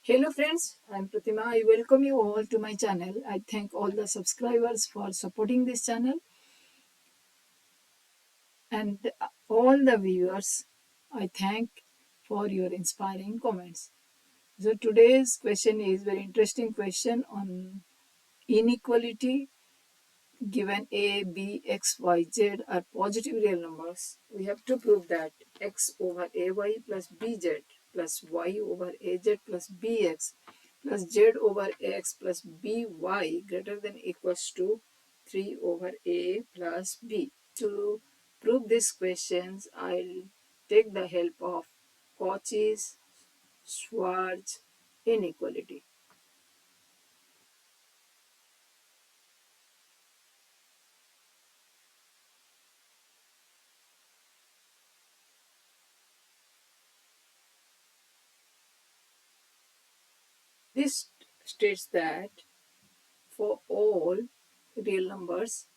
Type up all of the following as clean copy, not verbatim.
Hello friends, I am Pratima. I welcome you all to my channel. I thank all the subscribers for supporting this channel and all the viewers. I thank for your inspiring comments. So today's question is very interesting question on inequality. Given a, b, x, y, z are positive real numbers, we have to prove that x over ay plus bz plus y over az plus bx plus z over ax plus by greater than equals to 3 over a plus b. To prove these questions, I'll take the help of Cauchy's Schwarz inequality. This states that for all real numbers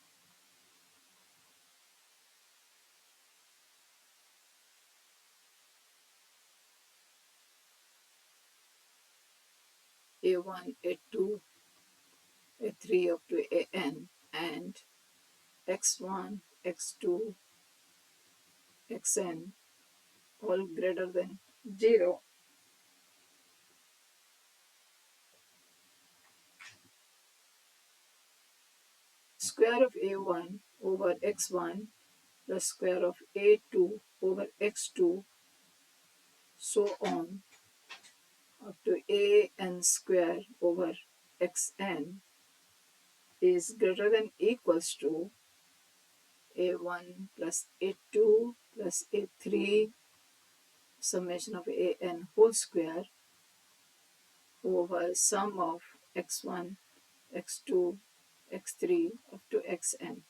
a1, a2, a3 up to an and x1, x2, xn all greater than 0, square of a1 over x1 plus square of a2 over x2 so on up to an square over xn is greater than equals to a1 plus a2 plus a3 summation of an whole square over sum of x1, x2, x3 up to xn.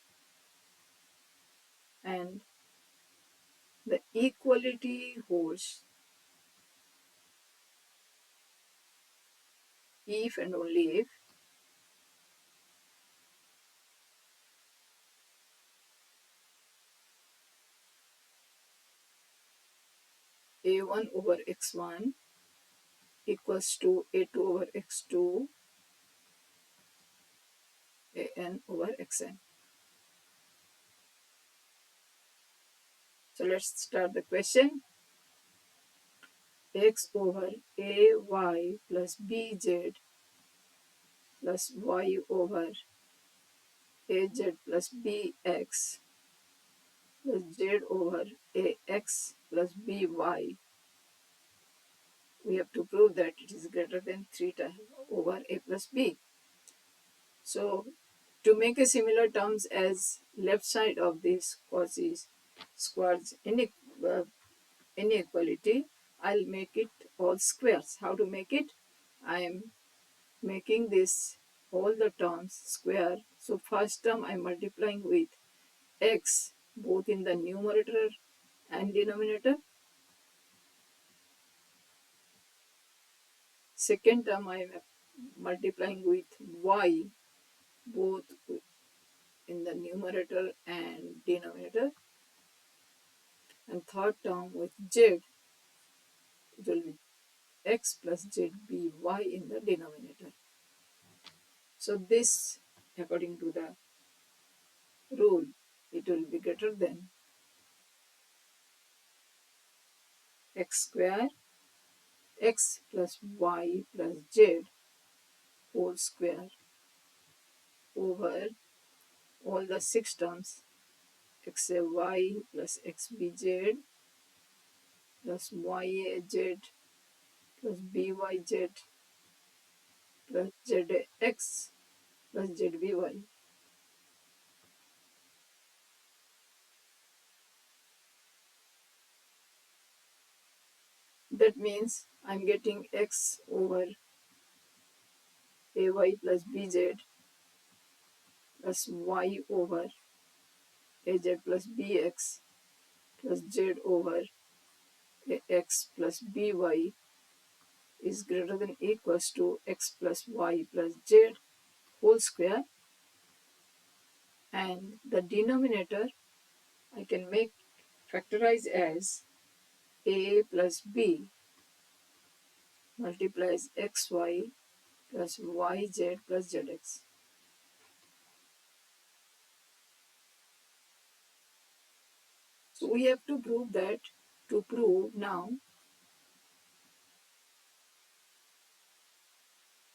And the equality holds if and only if a1 over x1 equals to a2 over x2 an over xn. So let's start the question. X over ay plus bz plus y over az plus bx plus z over ax plus by. We have to prove that it is greater than 3 times over a plus b. So to make a similar terms as left side of this Cauchy's Schwarz inequality, I'll make it all squares. How to make it? I am making this all the terms square. So first term I am multiplying with x both in the numerator and denominator. Second term I am multiplying with y both in the numerator and denominator. And third term with z, it will be x plus z be y in the denominator. So this, according to the rule, it will be greater than x square x plus y plus z whole square over all the 6 terms xy plus xbz plus yaz plus byz plus zx plus zby. That means I'm getting x over ay plus bz plus y over az plus bx plus z over ax plus by is greater than equals to x plus y plus z whole square, and the denominator I can make factorize as a plus b multiplies xy plus yz plus zx. So we have to prove that. To prove now,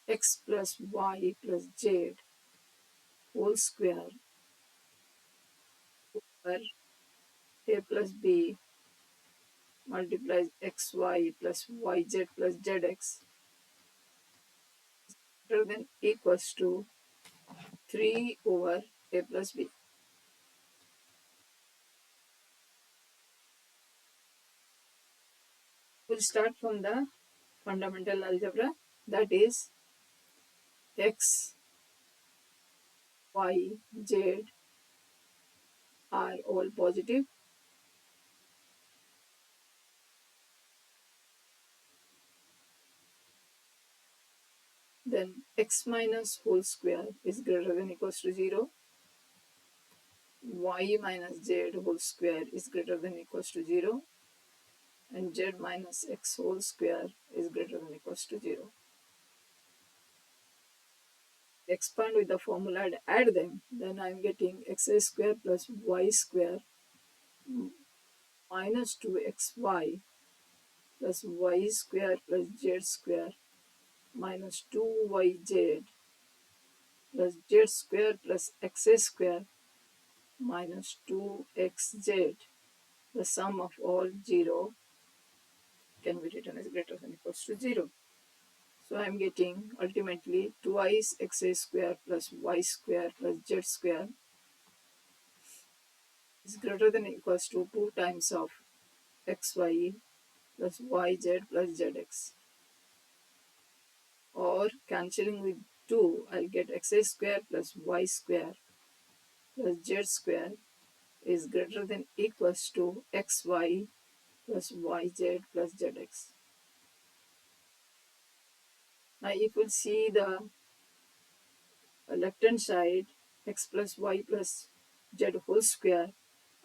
x plus y plus z whole square over a plus b multiplies xy plus yz plus zx greater than equals to 3 over a plus b. We'll start from the fundamental algebra, that is x, y, z are all positive. Then x minus whole square is greater than equals to 0. Y minus z whole square is greater than equals to 0. And z minus x whole square is greater than equals to 0. Expand with the formula and add them, then I am getting x square plus y square minus 2xy plus y square plus z square minus 2yz plus z square plus x square minus 2xz. The sum of all 0 can be written as greater than equals to 0. So I am getting ultimately twice x square plus y square plus z square is greater than equals to 2 times of xy plus yz plus zx. Or cancelling with 2, I'll get x square plus y square plus z square is greater than equals to xy plus yz plus zx. Now if we see the left hand side, x plus y plus z whole square,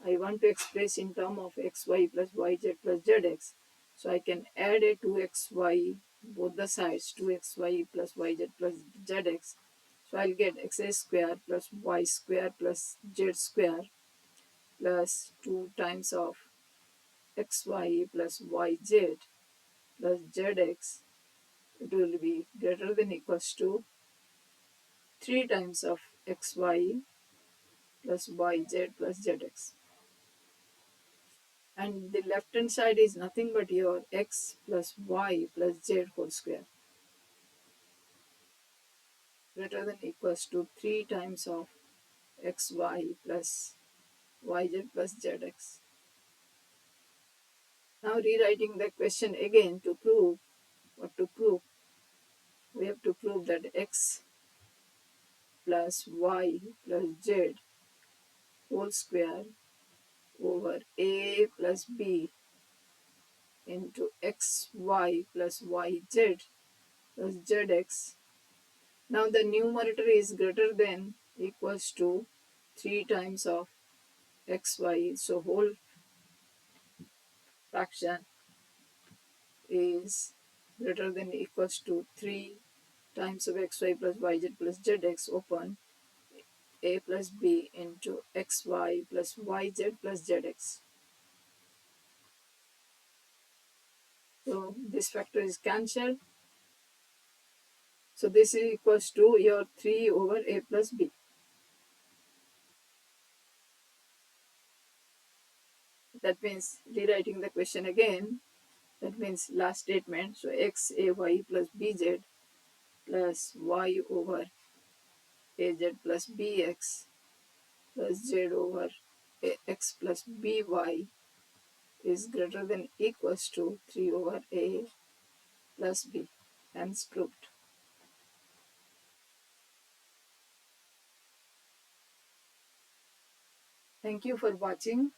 I want to express in term of xy plus yz plus zx. So I can add a 2xy both the sides, 2xy plus yz plus zx. So I'll get x square plus y square plus z square plus 2 times of xy plus yz plus zx. It will be greater than equals to 3 times of xy plus yz plus zx. And the left hand side is nothing but your x plus y plus z whole square greater than equals to 3 times of xy plus yz plus zx. Now rewriting the question again to prove what to prove, we have to prove that x plus y plus z whole square over a plus b into xy plus yz plus zx. Now the numerator is greater than equals to 3 times of xy. So whole fraction is greater than equals to 3 times of xy plus yz plus zx open a plus b into xy plus yz plus zx. So this factor is cancelled. So this is equals to your 3 over a plus b. That means rewriting the question again. That means last statement. So x a y plus bz plus y over az plus bx plus z over x plus by is greater than equals to 3 over a plus b. Hence proved. Thank you for watching.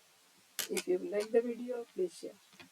If you like the video, please share.